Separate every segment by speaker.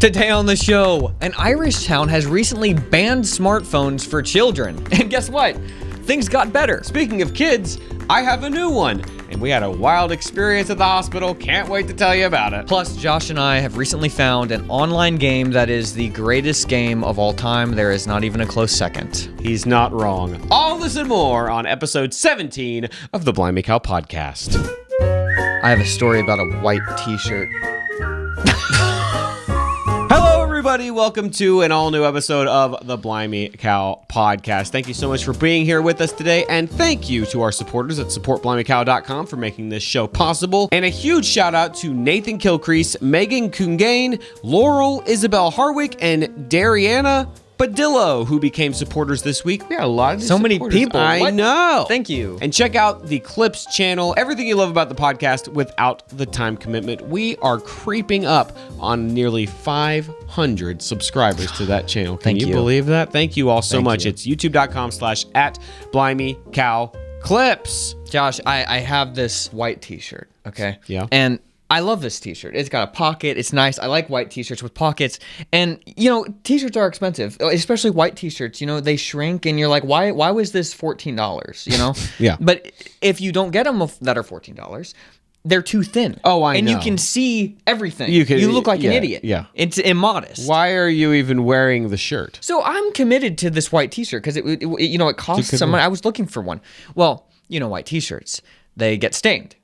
Speaker 1: Today on the show, an Irish town has recently banned smartphones for children. And guess what? Things got better.
Speaker 2: Speaking of kids, I have a new one, and we had a wild experience at the hospital. Can't wait to tell you about it.
Speaker 1: Plus, Josh and I have recently found an online game that is the greatest game of all time. There is not even a close second.
Speaker 2: He's not wrong. All this and more on episode 17 of the Blimey Cow podcast.
Speaker 1: I have a story about a white t-shirt.
Speaker 2: Hello, everybody. Welcome to an all-new episode of the Blimey Cow podcast. Thank you so much for being here with us today, and thank you to our supporters at supportblimeycow.com for making this show possible. And a huge shout-out to Nathan Kilcrease, Megan Kungane, Laurel, Isabel Harwick, and Dariana Badillo, who became supporters this week. We had a lot of
Speaker 1: so many people.
Speaker 2: I know.
Speaker 1: Thank you.
Speaker 2: And check out the Clips channel. Everything you love about the podcast without the time commitment. We are creeping up on nearly 500 subscribers to that channel. Can you believe that? Thank you all so much. It's youtube.com/@BlimeyCowClips.
Speaker 1: Josh, I have this white t-shirt, okay?
Speaker 2: Yeah.
Speaker 1: And I love this t-shirt. It's got a pocket. It's nice. I like white t-shirts with pockets. And, you know, t-shirts are expensive, especially white t-shirts. You know, they shrink and you're like, why was this $14, you know?
Speaker 2: Yeah.
Speaker 1: But if you don't get them that are $14, they're too thin.
Speaker 2: Oh, I know.
Speaker 1: And you can see everything.
Speaker 2: You
Speaker 1: look like an idiot.
Speaker 2: Yeah.
Speaker 1: It's immodest.
Speaker 2: Why are you even wearing the shirt?
Speaker 1: So I'm committed to this white t-shirt because it costs some money. I was looking for one. Well, you know, white t-shirts, they get stained.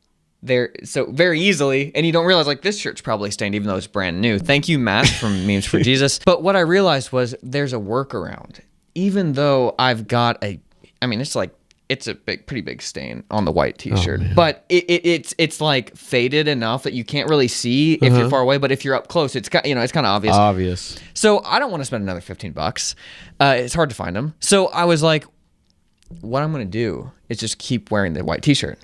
Speaker 1: They're so very easily, and you don't realize, like, this shirt's probably stained even though it's brand new. Thank you, Matt, from Memes for Jesus. But what I realized was there's a workaround. Even though I've got it's a pretty big stain on the white t-shirt, but it's like faded enough that you can't really see if you're far away. But if you're up close, it's kind of obvious.
Speaker 2: Obvious.
Speaker 1: So I don't want to spend another $15. It's hard to find them. So I was like, what I'm gonna do is just keep wearing the white t-shirt.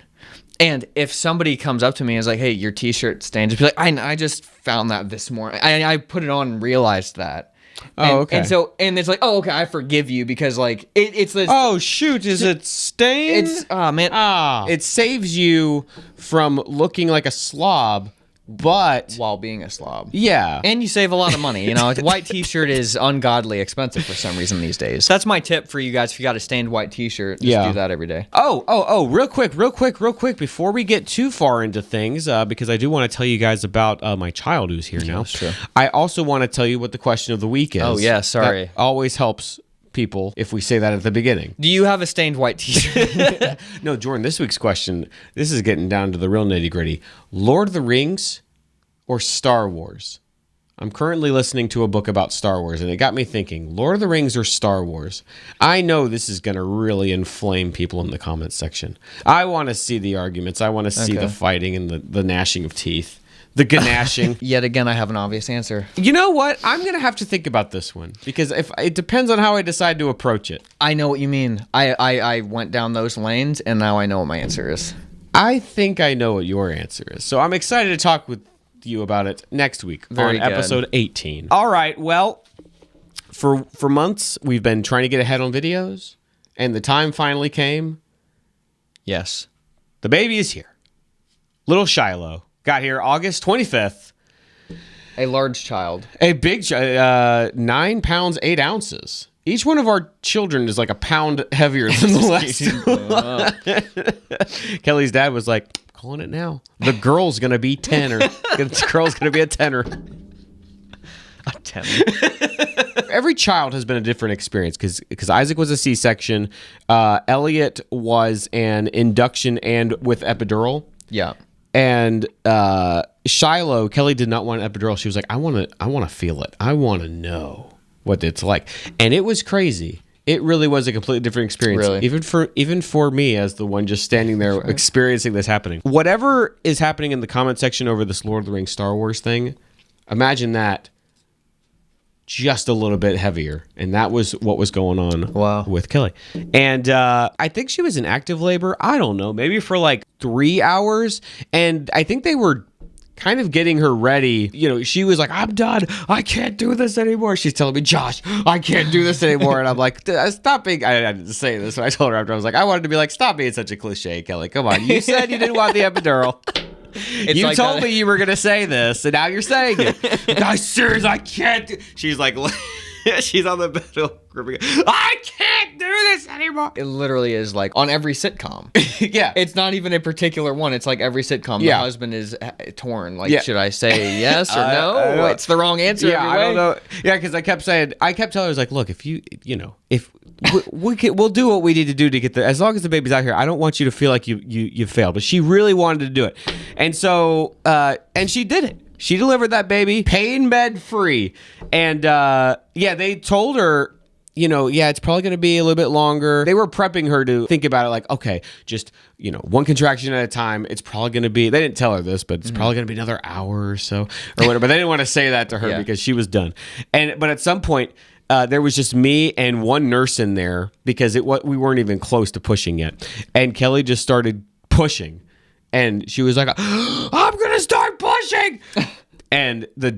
Speaker 1: And if somebody comes up to me and is like, hey, your t-shirt stained, just be like, I just found that this morning. I put it on and realized that.
Speaker 2: Okay.
Speaker 1: And it's like, oh, okay, I forgive you because, like, it's this.
Speaker 2: Oh, shoot, is it stained? It saves you from looking like a slob, but
Speaker 1: while being a slob.
Speaker 2: Yeah.
Speaker 1: And you save a lot of money. You know, a white t-shirt is ungodly expensive for some reason these days. That's my tip for you guys. If you got a stained white t-shirt, just do that every day.
Speaker 2: Oh, real quick, before we get too far into things, because I do want to tell you guys about my child who's here now.
Speaker 1: Sure.
Speaker 2: I also want to tell you what the question of the week is.
Speaker 1: Oh, yeah, sorry.
Speaker 2: That always helps people if we say that at the beginning.
Speaker 1: Do you have a stained white t-shirt?
Speaker 2: No, Jordan, this week's question, this is getting down to the real nitty-gritty. Lord of the Rings or Star Wars? I'm currently listening to a book about Star Wars, and it got me thinking, Lord of the Rings or Star Wars? I know this is going to really inflame people in the comments section. I want to see the arguments. I want to see the fighting and the gnashing of teeth. The ganashing.
Speaker 1: Yet again, I have an obvious answer.
Speaker 2: You know what? I'm going to have to think about this one because it depends on how I decide to approach it.
Speaker 1: I know what you mean. I went down those lanes, and now I know what my answer is.
Speaker 2: I think I know what your answer is. So I'm excited to talk with you about it next week on episode 18. All right. Well, for months, we've been trying to get ahead on videos, and the time finally came.
Speaker 1: Yes.
Speaker 2: The baby is here. Little Shiloh. Got here August 25th.
Speaker 1: A large child.
Speaker 2: A big child, 9 pounds, 8 ounces. Each one of our children is like a pound heavier than the last. Kelly's dad was like, calling it now. The girl's going to be 10 or the girl's going to be a tenor.
Speaker 1: A tenor.
Speaker 2: Every child has been a different experience because Isaac was a C-section. Elliot was an induction and with epidural.
Speaker 1: Yeah.
Speaker 2: And Shiloh, Kelly did not want an epidural. She was like, I want to feel it. I want to know what it's like. And it was crazy. It really was a completely different experience.
Speaker 1: Really?
Speaker 2: Even for me as the one just standing there experiencing this happening. Whatever is happening in the comment section over this Lord of the Rings Star Wars thing, imagine that just a little bit heavier. And that was what was going on with Kelly. And I think she was in active labor. I don't know, maybe for like 3 hours. And I think they were kind of getting her ready. You know, she was like, I'm done. I can't do this anymore. She's telling me, Josh, I can't do this anymore. And I'm like, stop being, I didn't say this. I told her after, I was like, I wanted to be like, stop being such a cliche, Kelly. Come on. You said you didn't want the epidural.
Speaker 1: It's
Speaker 2: You
Speaker 1: like
Speaker 2: told me you were going to say this, and now you're saying it. I serious, I can't. She's like, she's on the bed. I can't do this anymore.
Speaker 1: It literally is like on every sitcom.
Speaker 2: Yeah.
Speaker 1: It's not even a particular one. It's like every sitcom. The husband is torn. Like, should I say yes or no? It's the wrong answer.
Speaker 2: Yeah, I don't know. Yeah, because I kept telling her, I was like, look, if if we'll do what we need to do to get as long as the baby's out here, I don't want you to feel like you failed. But she really wanted to do it. And so, and she did it. She delivered that baby pain med free. And they told her, it's probably going to be a little bit longer. They were prepping her to think about it like, okay, just, one contraction at a time. It's probably going to be, they didn't tell her this, but it's probably going to be another hour or so or whatever. But they didn't want to say that to her because she was done. But at some point, there was just me and one nurse in there because we weren't even close to pushing yet. And Kelly just started pushing. And she was like, I'm going to start pushing. And the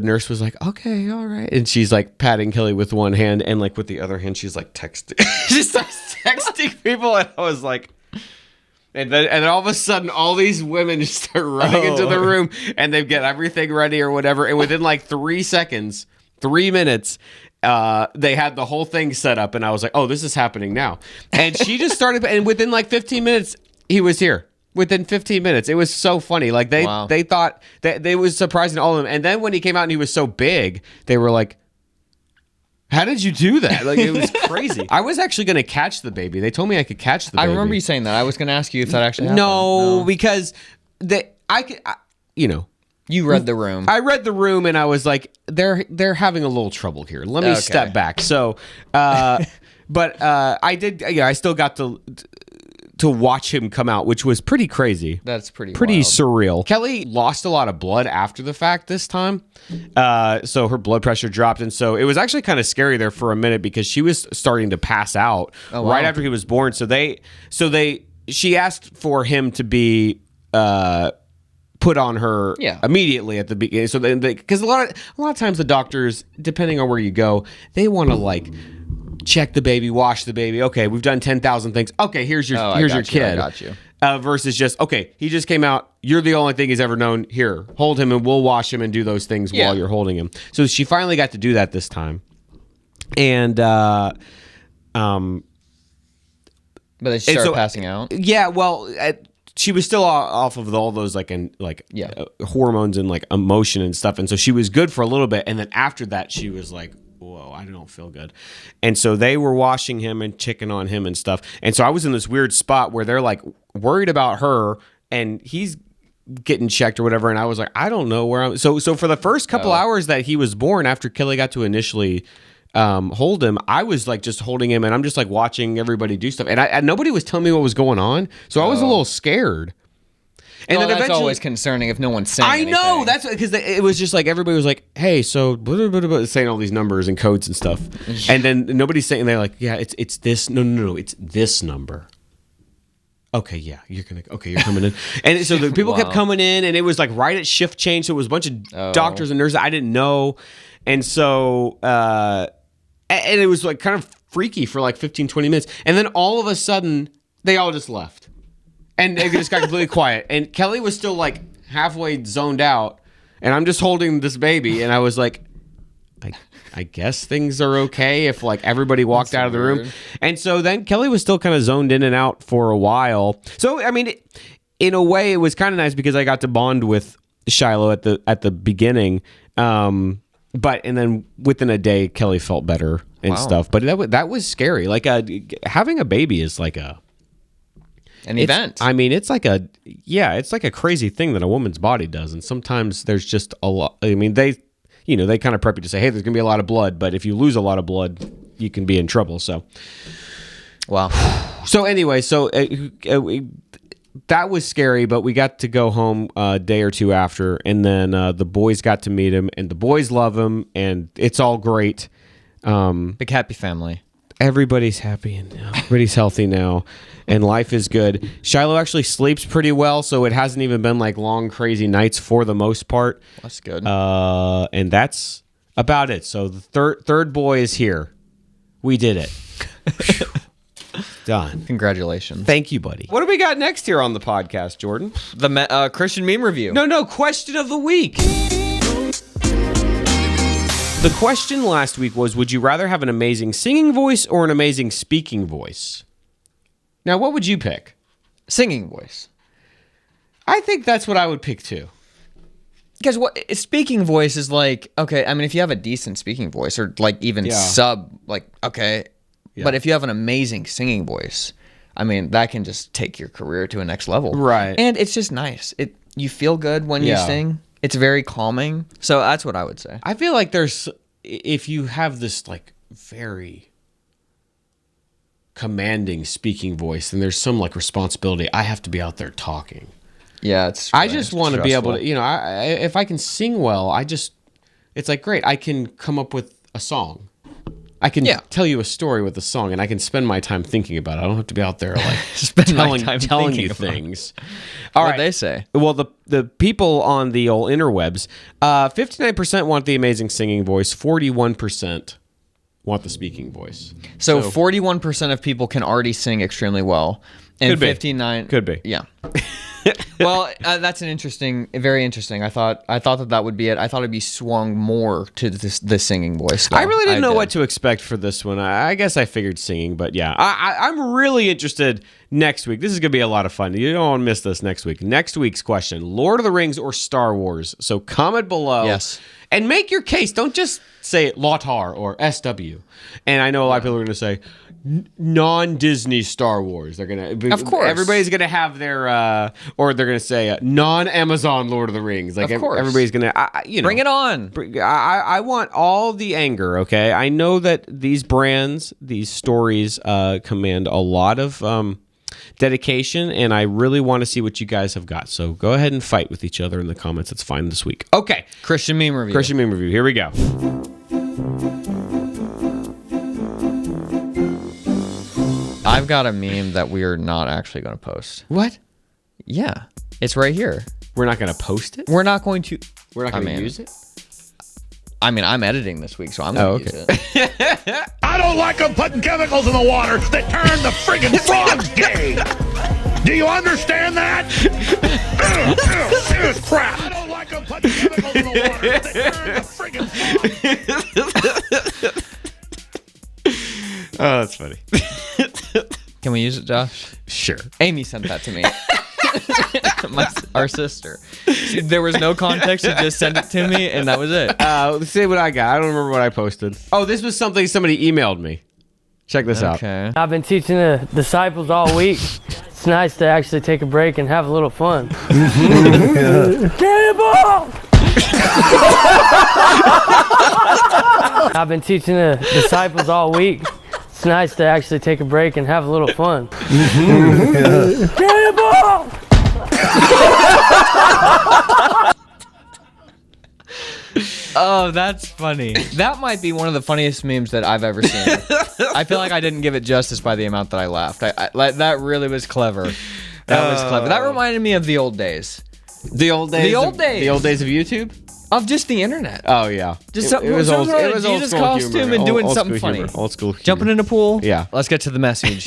Speaker 2: nurse was like, okay, all right. And she's like patting Kelly with one hand and like with the other hand, she's like texting. She starts texting people. And I was like, and then all of a sudden, all these women just start running into the room and they get everything ready or whatever. And within like 3 minutes, they had the whole thing set up. And I was like, oh, this is happening now. And she just started, and within like 15 minutes, he was here. Within 15 minutes. It was so funny. Like they thought that they was surprising all of them. And then when he came out and he was so big, they were like, how did you do that? Like, it was crazy. I was actually going to catch the baby. They told me I could catch the baby.
Speaker 1: I remember you saying that. I was going to ask you if that actually happened.
Speaker 2: No, because
Speaker 1: you read the room.
Speaker 2: I read the room and I was like, they're having a little trouble here. Let me step back. So, but I did, I still got to watch him come out, which was pretty crazy.
Speaker 1: That's pretty wild.
Speaker 2: Surreal. Kelly lost a lot of blood after the fact this time. So her blood pressure dropped. And so it was actually kind of scary there for a minute because she was starting to pass out right after he was born. She asked for him to be put on her immediately at the beginning. So because a lot of times the doctors, depending on where you go, they want to like check the baby, wash the baby. Okay, we've done 10,000 things. Okay, here's your kid.
Speaker 1: I got you.
Speaker 2: Versus just, okay, he just came out. You're the only thing he's ever known. Here, hold him and we'll wash him and do those things while you're holding him. So she finally got to do that this time. And, but
Speaker 1: then she started passing out?
Speaker 2: Yeah, well, she was still off of all those hormones and like emotion and stuff. And so she was good for a little bit. And then after that, she was like, whoa, I don't feel good. And so they were washing him and checking on him and stuff. And so I was in this weird spot where they're like worried about her and he's getting checked or whatever. And I was like, I don't know where I'm. So for the first couple hours that he was born, after Kelly got to initially hold him, I was like just holding him and I'm just like watching everybody do stuff. And nobody was telling me what was going on. So I was a little scared.
Speaker 1: And then that's always concerning if no one's saying anything. I know,
Speaker 2: that's because it was just like everybody was like, hey, so blah, blah, blah, saying all these numbers and codes and stuff. And then nobody's saying, they're like, yeah, it's this. No, it's this number. Okay, yeah, you're coming in. And so the people kept coming in and it was like right at shift change. So it was a bunch of doctors and nurses I didn't know. And so, and it was like kind of freaky for like 15, 20 minutes. And then all of a sudden, they all just left. And it just got completely quiet. And Kelly was still like halfway zoned out. And I'm just holding this baby. And I was like, I guess things are okay if like everybody walked out of the room. And so then Kelly was still kind of zoned in and out for a while. So, I mean, in a way, it was kind of nice because I got to bond with Shiloh at the beginning. And then within a day, Kelly felt better and stuff. But that was scary. Like having a baby is like
Speaker 1: an event.
Speaker 2: I mean, it's like it's like a crazy thing that a woman's body does. And sometimes there's just a lot. I mean, they kind of prep you to say, hey, there's going to be a lot of blood. But if you lose a lot of blood, you can be in trouble. So,
Speaker 1: wow.
Speaker 2: So anyway, that was scary, but we got to go home a day or two after. And then the boys got to meet him and the boys love him and it's all great.
Speaker 1: Big happy family.
Speaker 2: Everybody's happy and everybody's healthy now and life is good. Shiloh actually sleeps pretty well, so it hasn't even been like long, crazy nights for the most part.
Speaker 1: That's good.
Speaker 2: And that's about it. So the third boy is here. We did it. Done.
Speaker 1: Congratulations.
Speaker 2: Thank you, buddy. What do we got next here on the podcast, Jordan?
Speaker 1: The Christian meme review.
Speaker 2: No, question of the week. The question last week was, would you rather have an amazing singing voice or an amazing speaking voice? Now, what would you pick?
Speaker 1: Singing voice.
Speaker 2: I think that's what I would pick too.
Speaker 1: Because speaking voice is like, okay, I mean, if you have a decent speaking voice or like even okay. Yeah. But if you have an amazing singing voice, I mean, that can just take your career to a next level.
Speaker 2: Right.
Speaker 1: And it's just nice. You feel good when you sing. It's very calming. So that's what I would say.
Speaker 2: I feel like if you have this like very commanding speaking voice, then there's some like responsibility. I have to be out there talking.
Speaker 1: Yeah,
Speaker 2: I just want to be able to, if I can sing well, it's like, great, I can come up with a song. I can tell you a story with a song, and I can spend my time thinking about it. I don't have to be out there like telling you things.
Speaker 1: What'd they say?
Speaker 2: Well, the people on the old interwebs, 59% want the amazing singing voice, 41% want the speaking voice.
Speaker 1: So 41% of people can already sing extremely well, and 59
Speaker 2: could be.
Speaker 1: Yeah. Well, that's very interesting. I thought that would be it. I thought it'd be swung more to the singing voice. Though.
Speaker 2: I really didn't know what to expect for this one. I guess I figured singing, but yeah, I'm really interested next week. This is going to be a lot of fun. You don't want to miss this next week. Next week's question, Lord of the Rings or Star Wars? So comment below.
Speaker 1: Yes.
Speaker 2: And make your case. Don't just say LOTAR or SW. And I know a lot of people are going to say non-Disney Star Wars. They're going to,
Speaker 1: of course,
Speaker 2: everybody's going to have their, or they're going to say non-Amazon Lord of the Rings. Like,
Speaker 1: of course,
Speaker 2: everybody's going to,
Speaker 1: bring it on.
Speaker 2: I want all the anger. Okay, I know that these brands, these stories, command a lot of dedication, and I really want to see what you guys have got. So go ahead and fight with each other in the comments. It's fine this week. Okay,
Speaker 1: Christian meme review.
Speaker 2: Here we go.
Speaker 1: I've got a meme that we are not actually going to post.
Speaker 2: What?
Speaker 1: Yeah, it's right here.
Speaker 2: We're not going to post it?
Speaker 1: We're not going to.
Speaker 2: We're not going to use it?
Speaker 1: I mean, I'm editing this week, so I'm going to use it.
Speaker 3: I don't like them putting chemicals in the water that turn the friggin' frogs gay. Do you understand that? Serious crap. I don't like them putting chemicals in the water that turn the friggin' frogs.
Speaker 2: Oh, that's funny.
Speaker 1: Can we use it, Josh?
Speaker 2: Sure.
Speaker 1: Amy sent that to me. Our sister. There was no context. She just sent it to me, and that was it.
Speaker 2: Let's see what I got. I don't remember what I posted. Oh, this was something somebody emailed me. Check this out.
Speaker 4: I've been teaching the disciples all week. It's nice to actually take a break and have a little fun. Cannonball! I've been teaching the disciples all week. It's nice to actually take a break and have a little fun. Cannonball!
Speaker 1: Oh, that's funny. That might be one of the funniest memes that I've ever seen. I feel like I didn't give it justice by the amount that I laughed. That really was clever. That reminded me of the old days.
Speaker 2: The old days? The old days of YouTube?
Speaker 1: Of just the internet.
Speaker 2: Oh, yeah.
Speaker 1: Just it was old Jesus costume and doing something funny.
Speaker 2: Old school humor.
Speaker 1: Jumping in a pool?
Speaker 2: Yeah.
Speaker 1: Let's get to the message.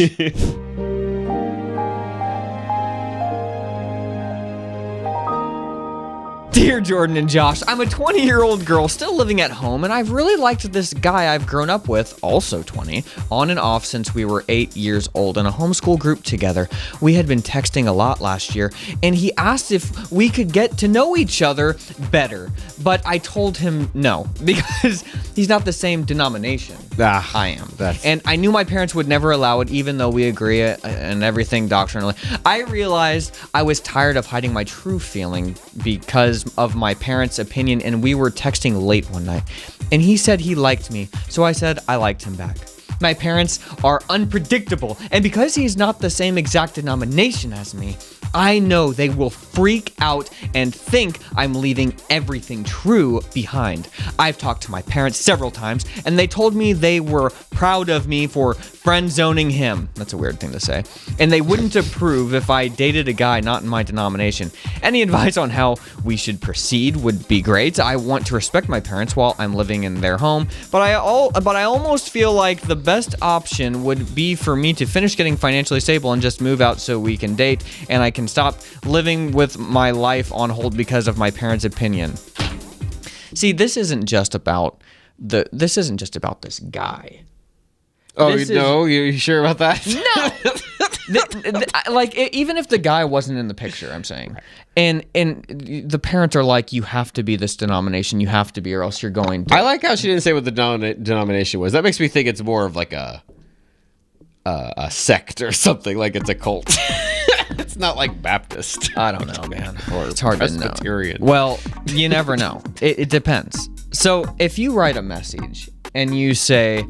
Speaker 1: Dear Jordan and Josh, I'm a 20-year-old girl still living at home, and I've really liked this guy I've grown up with, also 20, on and off since we were 8 years old in a homeschool group together. We had been texting a lot last year, and he asked if we could get to know each other better, but I told him no, because he's not the same denomination I am. And I knew my parents would never allow it, even though we agree and everything doctrinally. I realized I was tired of hiding my true feeling because of my parents' opinion, and we were texting late one night, and he said he liked me, so I said I liked him back. My parents are unpredictable, and because he's not the same exact denomination as me, I know they will freak out and think I'm leaving everything true behind. I've talked to my parents several times, and they told me they were proud of me for friend zoning him. That's a weird thing to say. And they wouldn't approve if I dated a guy not in my denomination. Any advice on how we should proceed would be great. I want to respect my parents while I'm living in their home, but I almost feel like the best option would be for me to finish getting financially stable and just move out so we can date and I can stop living with my life on hold because of my parents' opinion. See, this isn't just about this guy.
Speaker 2: Oh, no, you sure about that?
Speaker 1: No. Even if the guy wasn't in the picture, I'm saying, and the parents are like, you have to be this denomination, you have to be, or else you're going to.
Speaker 2: I like how she didn't say what the denomination was. That makes me think it's more of like a sect or something, like it's a cult. It's not like Baptist.
Speaker 1: I don't know, man.
Speaker 2: Or
Speaker 1: it's hard to know.
Speaker 2: Presbyterian.
Speaker 1: Well, you never know. It depends. So if you write a message and you say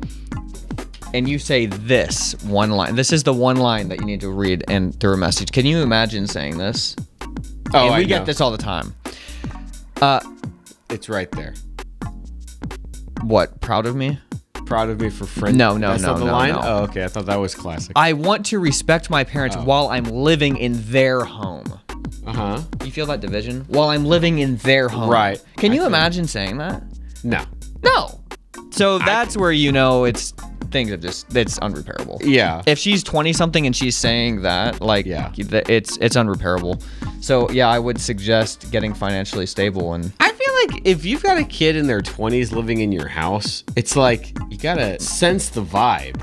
Speaker 1: this one line, this is the one line that you need to read and through a message. Can you imagine saying this?
Speaker 2: Oh,
Speaker 1: and we
Speaker 2: I
Speaker 1: get
Speaker 2: know.
Speaker 1: this all the time.
Speaker 2: It's right there.
Speaker 1: What? Proud of me?
Speaker 2: Proud of me for friend.
Speaker 1: That's
Speaker 2: not the line?
Speaker 1: no.
Speaker 2: Oh, okay. I thought that was classic.
Speaker 1: I want to respect my parents while I'm living in their home.
Speaker 2: Uh-huh.
Speaker 1: You feel that division? While I'm living in their home.
Speaker 2: Right.
Speaker 1: Can you imagine saying that?
Speaker 2: No.
Speaker 1: No. So that's where you know it's unrepairable.
Speaker 2: Yeah.
Speaker 1: If she's 20 something and she's saying that, it's unrepairable. So yeah, I would suggest getting financially stable. And
Speaker 2: I feel like if you've got a kid in their 20s living in your house, it's like you gotta sense the vibe.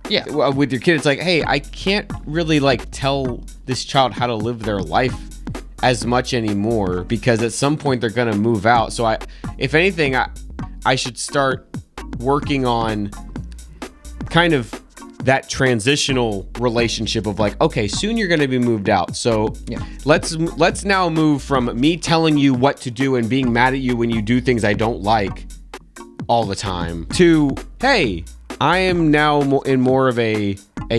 Speaker 1: yeah,
Speaker 2: With your kid, it's like, hey, I can't really like tell this child how to live their life as much anymore because at some point they're gonna move out. So if anything, I should start working on kind of that transitional relationship of like, okay, soon you're going to be moved out. So let's now move from me telling you what to do and being mad at you when you do things I don't like all the time to, hey, I am now in more of a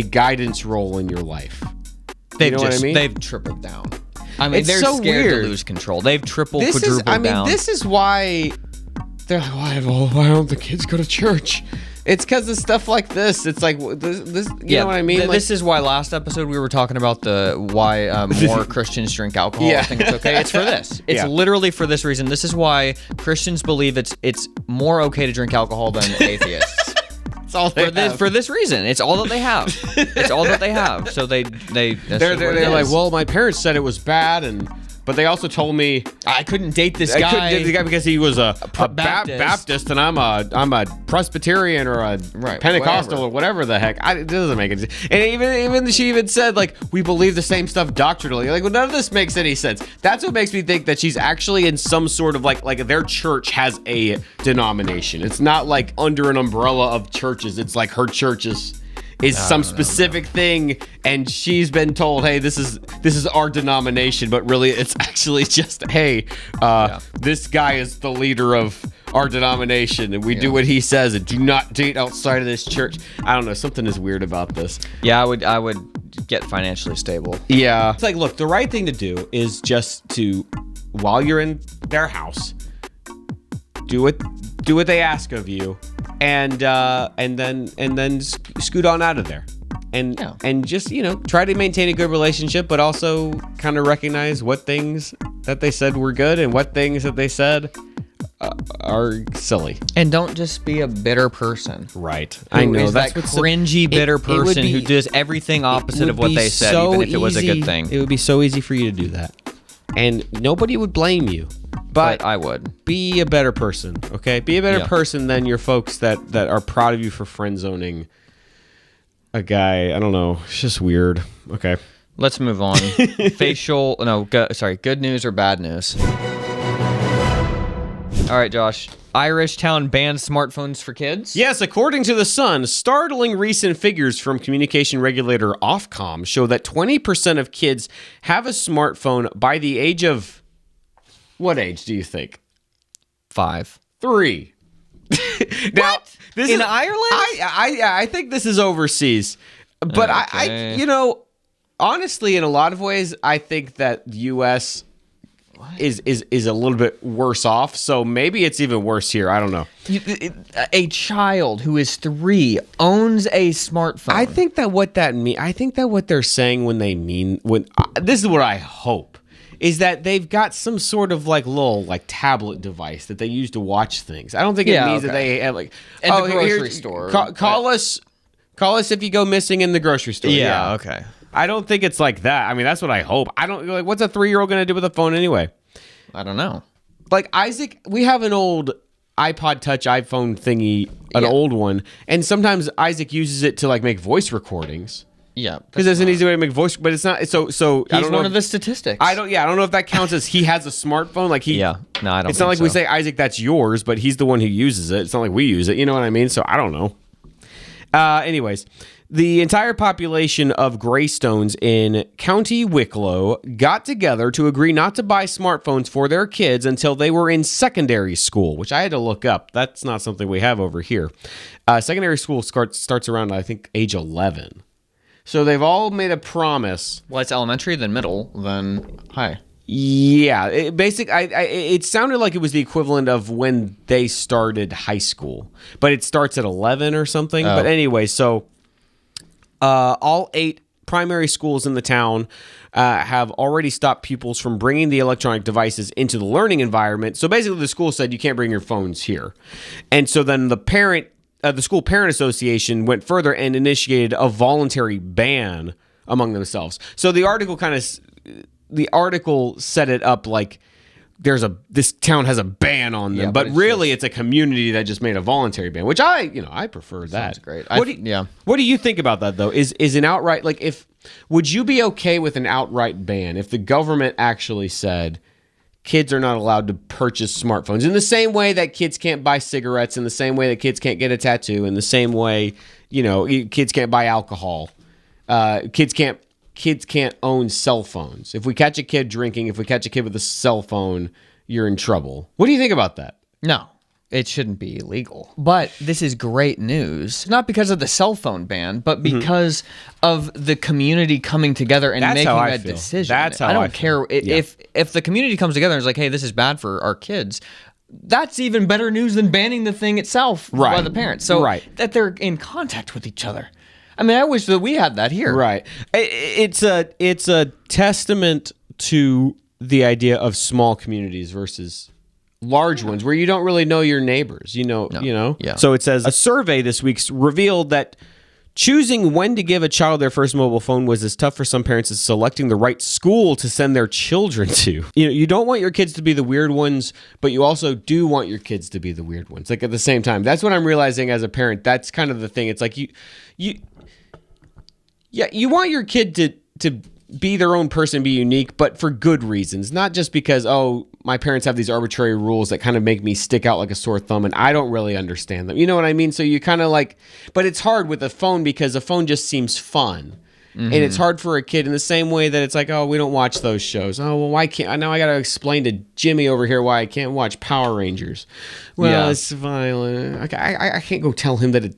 Speaker 2: guidance role in your life.
Speaker 1: they've
Speaker 2: know what I mean?
Speaker 1: They've tripled down. I mean,
Speaker 2: It's
Speaker 1: they're
Speaker 2: so
Speaker 1: scared
Speaker 2: weird.
Speaker 1: to lose control. They've quadrupled down.
Speaker 2: This is why they're like, why don't the kids go to church? It's because of stuff like this. It's like this. You know what I mean?
Speaker 1: This is why last episode we were talking about why more Christians drink alcohol.
Speaker 2: Yeah.
Speaker 1: I think it's okay. It's for this. It's literally for this reason. This is why Christians believe it's more okay to drink alcohol than atheists.
Speaker 2: It's all
Speaker 1: For this reason. It's all that they have. It's all that they have. So they're
Speaker 2: like, well, my parents said it was bad, but they also told me
Speaker 1: I couldn't date this guy.
Speaker 2: I couldn't date the guy because he was a
Speaker 1: Baptist.
Speaker 2: Baptist, and I'm a Presbyterian or a Pentecostal or whatever the heck. It doesn't make it. And even she even said like we believe the same stuff doctrinally. Like, well, none of this makes any sense. That's what makes me think that she's actually in some sort of like their church has a denomination. It's not like under an umbrella of churches. It's like her church is some specific thing, and she's been told, hey, this is our denomination, but really it's actually just, hey, this guy is the leader of our denomination, and we do what he says, and do not date outside of this church. I don't know, something is weird about this.
Speaker 1: Yeah, I would get financially stable.
Speaker 2: Yeah. It's like, look, the right thing to do is just to, while you're in their house, do what they ask of you, and then scoot on out of there, and just try to maintain a good relationship, but also kind of recognize what things that they said were good and what things that they said are silly.
Speaker 1: And don't just be a bitter person.
Speaker 2: Right.
Speaker 1: I know that's that cringy bitter person who does everything opposite of what they said, even if it was a good thing.
Speaker 2: It would be so easy for you to do that, and nobody would blame you. But
Speaker 1: I would.
Speaker 2: Be a better person, okay? Be a better person than your folks that are proud of you for friend zoning a guy. I don't know. It's just weird. Okay.
Speaker 1: Let's move on. Good news or bad news? All right, Josh. Irish town bans smartphones for kids?
Speaker 2: Yes, according to The Sun, startling recent figures from communication regulator Ofcom show that 20% of kids have a smartphone by the age of... What age do you think?
Speaker 1: 5.
Speaker 2: 3. Now,
Speaker 1: what? This in Ireland?
Speaker 2: I think this is overseas, but
Speaker 1: okay.
Speaker 2: I honestly, in a lot of ways, I think that the U.S. is a little bit worse off. So maybe it's even worse here. I don't know.
Speaker 1: A child who is 3 owns a smartphone.
Speaker 2: I think that what they're saying this is what I hope is that they've got some sort of like little like tablet device that they use to watch things. I don't think it means that they have like
Speaker 1: at the grocery store.
Speaker 2: Call us if you go missing in the grocery store.
Speaker 1: Yeah, okay.
Speaker 2: I don't think it's like that. I mean, that's what I hope. I don't like. What's a 3-year-old going to do with a phone anyway?
Speaker 1: I don't know.
Speaker 2: Like Isaac, we have an old iPod Touch iPhone thingy, an old one, and sometimes Isaac uses it to like make voice recordings.
Speaker 1: Yeah,
Speaker 2: because there's an easy way to make voice, but it's not. So
Speaker 1: he's
Speaker 2: I don't know
Speaker 1: one of the statistics.
Speaker 2: I don't know if that counts as he has a smartphone. Like he.
Speaker 1: Yeah. No, I don't.
Speaker 2: It's not like we say Isaac, that's yours, but he's the one who uses it. It's not like we use it. You know what I mean? So I don't know. Anyways. The entire population of Greystones in County Wicklow got together to agree not to buy smartphones for their kids until they were in secondary school, which I had to look up. That's not something we have over here. Secondary school starts around, I think, age 11. So they've all made a promise.
Speaker 1: Well, it's elementary, then middle, then high.
Speaker 2: Yeah, it sounded like it was the equivalent of when they started high school, but it starts at 11 or something. But anyway, so... all 8 primary schools in the town have already stopped pupils from bringing the electronic devices into the learning environment. So basically, the school said you can't bring your phones here. And so then the school parent association went further and initiated a voluntary ban among themselves. So the article set it up like this town has a ban on them, but really it's a community that just made a voluntary ban, which I prefer that.
Speaker 1: Sounds great.
Speaker 2: What do you think about that though? Is an outright would you be okay with an outright ban if the government actually said kids are not allowed to purchase smartphones in the same way that kids can't buy cigarettes, in the same way that kids can't get a tattoo, in the same way, kids can't buy alcohol, kids can't own cell phones. If we catch a kid drinking, if we catch a kid with a cell phone, you're in trouble. What do you think about that?
Speaker 1: No, it shouldn't be illegal. But this is great news, not because of the cell phone ban, but because of the community coming together and making that decision.
Speaker 2: That's how
Speaker 1: I don't care if the community comes together and is like, hey, this is bad for our kids. That's even better news than banning the thing itself by the parents. So that they're in contact with each other. I mean, I wish that we had that here.
Speaker 2: Right. It's a testament to the idea of small communities versus large ones where you don't really know your neighbors, you know.
Speaker 1: Yeah.
Speaker 2: So it says a survey this week revealed that choosing when to give a child their first mobile phone was as tough for some parents as selecting the right school to send their children to. You don't want your kids to be the weird ones, but you also do want your kids to be the weird ones. Like at the same time, that's what I'm realizing as a parent. That's kind of the thing. It's like you want your kid to be their own person, be unique, but for good reasons, not just because, my parents have these arbitrary rules that kind of make me stick out like a sore thumb and I don't really understand them. You know what I mean? So you kind of but it's hard with a phone because a phone just seems fun. And it's hard for a kid in the same way that it's like, we don't watch those shows. Oh, well, why can't I? Now I got to explain to Jimmy over here why I can't watch Power Rangers. Well, it's violent. I can't go tell him that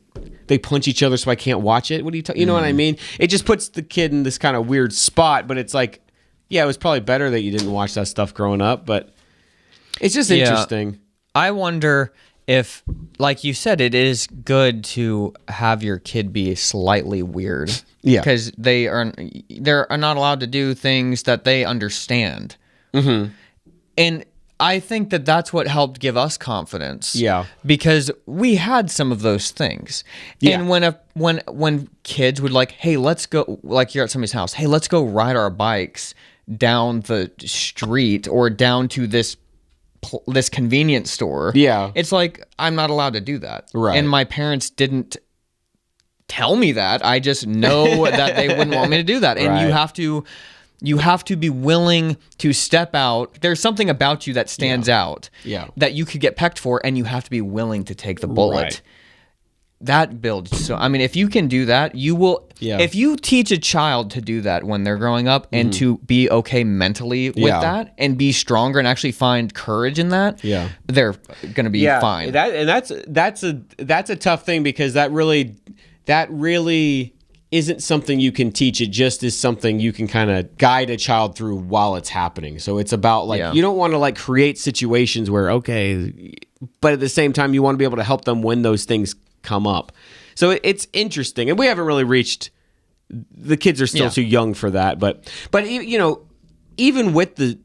Speaker 2: they punch each other so I can't watch it. What do you know what I mean? It just puts the kid in this kind of weird spot, but it's like, it was probably better that you didn't watch that stuff growing up, but it's just interesting.
Speaker 1: I wonder if, like you said, it is good to have your kid be slightly weird.
Speaker 2: Yeah.
Speaker 1: Because they're not allowed to do things that they understand.
Speaker 2: Mm-hmm.
Speaker 1: And I think that that's what helped give us confidence.
Speaker 2: Yeah.
Speaker 1: Because we had some of those things.
Speaker 2: Yeah.
Speaker 1: And when kids would hey, let's go, like you're at somebody's house, hey, let's go ride our bikes down the street or down to this convenience store.
Speaker 2: Yeah.
Speaker 1: It's like, I'm not allowed to do that.
Speaker 2: Right.
Speaker 1: And my parents didn't tell me that. I just know that they wouldn't want me to do that. And
Speaker 2: Right.
Speaker 1: you have to be willing to step out. There's something about you that stands out that you could get pecked for, and you have to be willing to take the bullet.
Speaker 2: Right.
Speaker 1: That builds. So, I mean, if you can do that, you will.
Speaker 2: Yeah.
Speaker 1: If you teach a child to do that when they're growing up and to be okay mentally with that and be stronger and actually find courage in that, they're going to be fine.
Speaker 2: That's a tough thing because that really isn't something you can teach. It just is something you can kind of guide a child through while it's happening. So it's about like, you don't want to like create situations where, okay, but at the same time, you want to be able to help them when those things come up. So it's interesting. And we haven't really reached, the kids are still too young for that. But you know, even with the,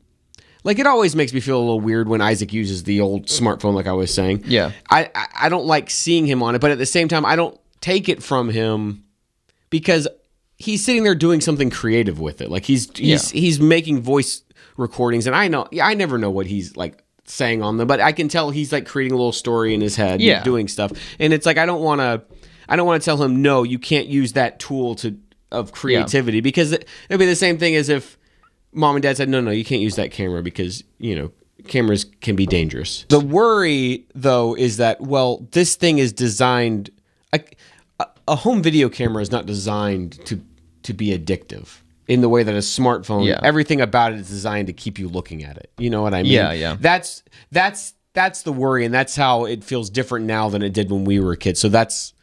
Speaker 2: like, it always makes me feel a little weird when Isaac uses the old smartphone, like I was saying.
Speaker 1: Yeah.
Speaker 2: I don't like seeing him on it, but at the same time, I don't take it from him because he's sitting there doing something creative with it. Like he's making voice recordings, and I never know what he's like saying on them, but I can tell he's like creating a little story in his head, doing stuff. And it's like I don't want to tell him no, you can't use that tool of creativity because it'd be the same thing as if mom and dad said no, you can't use that camera because you know cameras can be dangerous. The worry though is that this thing is designed. A home video camera is not designed to be addictive in the way that a smartphone, everything about it is designed to keep you looking at it. You know what I mean?
Speaker 1: Yeah.
Speaker 2: That's the worry, and that's how it feels different now than it did when we were kids. So that's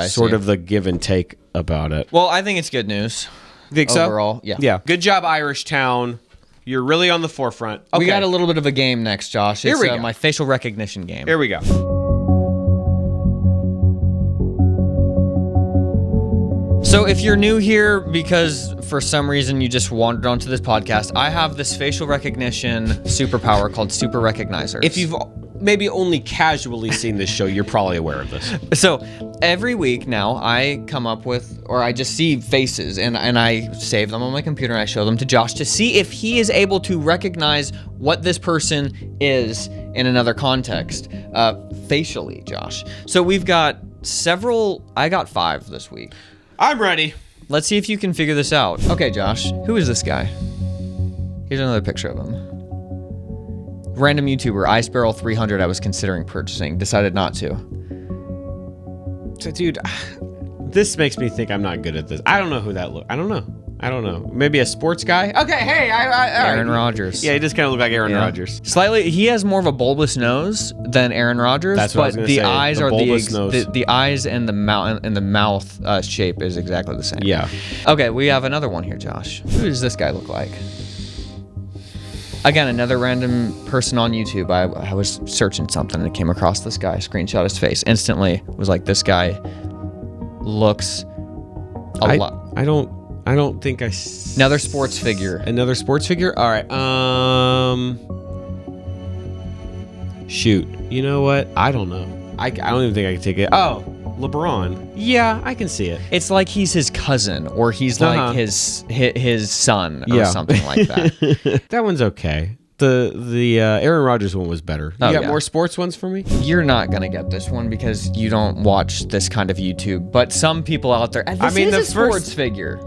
Speaker 2: sort of the give and take about it.
Speaker 1: Well, I think it's good news.
Speaker 2: Think
Speaker 1: overall,
Speaker 2: so? Yeah. Good job, Irish Town. You're really on the forefront. Okay.
Speaker 1: We got a little bit of a game next, Josh. It's
Speaker 2: Here we go.
Speaker 1: My facial recognition game.
Speaker 2: Here we go.
Speaker 1: So if you're new here because for some reason you just wandered onto this podcast, I have this facial recognition superpower called Super Recognizer.
Speaker 2: If you've maybe only casually seen this show, you're probably aware of this.
Speaker 1: So every week now I come up with, or I just see faces and I save them on my computer and I show them to Josh to see if he is able to recognize what this person is in another context, facially, Josh. So we've got I got 5 this week.
Speaker 2: I'm ready.
Speaker 1: Let's see if you can figure this out. Okay, Josh, who is this guy? Here's another picture of him. Random YouTuber, icebarrel300 I was considering purchasing, decided not to.
Speaker 2: So, dude, this makes me think I'm not good at this. I don't know who that looks. I don't know. Maybe a sports guy? Okay, hey,
Speaker 1: Aaron Rodgers.
Speaker 2: Yeah, he just kind of look like Aaron Rodgers.
Speaker 1: Slightly, he has more of a bulbous nose than Aaron Rodgers.
Speaker 2: That's what I was gonna say.
Speaker 1: Eyes
Speaker 2: the
Speaker 1: are
Speaker 2: bulbous nose.
Speaker 1: the eyes and the mouth shape is exactly the same.
Speaker 2: Yeah.
Speaker 1: Okay, we have another one here, Josh. Who does this guy look like? Again, another random person on YouTube. I was searching something and came across this guy. Screenshot his face. Instantly was like, this guy looks a lot.
Speaker 2: I don't think I...
Speaker 1: Another sports figure.
Speaker 2: Another sports figure? All right. Shoot. You know what? I don't know. I don't even think I can take it. Oh, LeBron. Yeah, I can see it.
Speaker 1: It's like he's his cousin, or he's like his son, or something like that.
Speaker 2: That one's okay. The Aaron Rodgers one was better. You got more sports ones for me?
Speaker 1: You're not gonna get this one because you don't watch this kind of YouTube. But some people out there, this is a sports figure.